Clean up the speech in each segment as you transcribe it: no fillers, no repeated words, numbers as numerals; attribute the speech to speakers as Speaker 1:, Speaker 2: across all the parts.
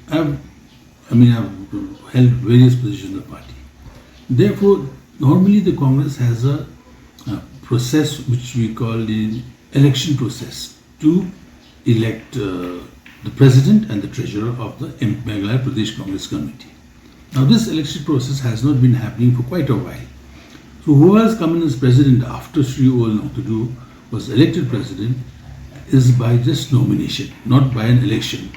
Speaker 1: I've, I've held various positions in the party. Therefore, normally the Congress has a process which we call the election process to elect the president and the treasurer of the Meghalaya Pradesh Congress Committee. Now, this election process has not been happening for quite a while. So, who has come in as president after Sri Ol Nongtudu was elected president is by just nomination, not by an election.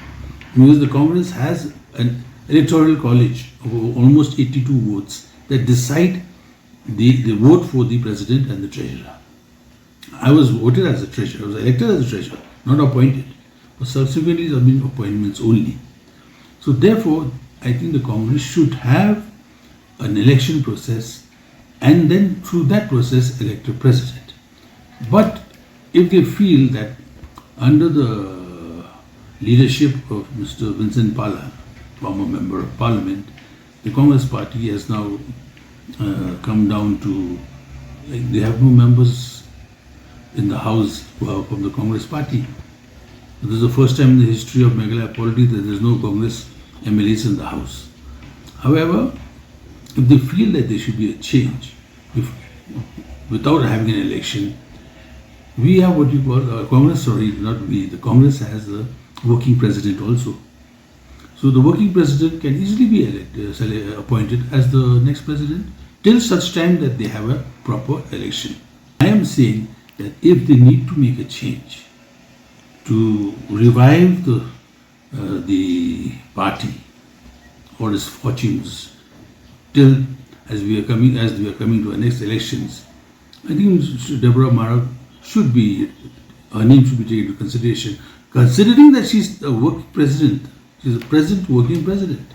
Speaker 1: Because the Congress has an electoral college of almost 82 votes that decide the vote for the president and the treasurer. I was voted as a treasurer, I was elected as a treasurer, not appointed. But subsequently, there have been appointments only. So, therefore, I think the Congress should have an election process and then through that process elect a president. But if they feel that under the leadership of Mr. Vincent Pala, former member of parliament, the Congress party has now come down to, like, they have no members in the house who are from the Congress party. This is the first time in the history of Meghalaya politics that there is no Congress MLAs in the house. However, if they feel that there should be a change, without having an election, we have what you call Congress, sorry, not we, the Congress has a working president also. So the working president can easily be appointed as the next president till such time that they have a proper election. I am saying that if they need to make a change to revive the party or its fortunes till as we are coming to our next elections, I think Deborah Mara should be, her name should be taken into consideration, considering that she's a working president. She's a present working president.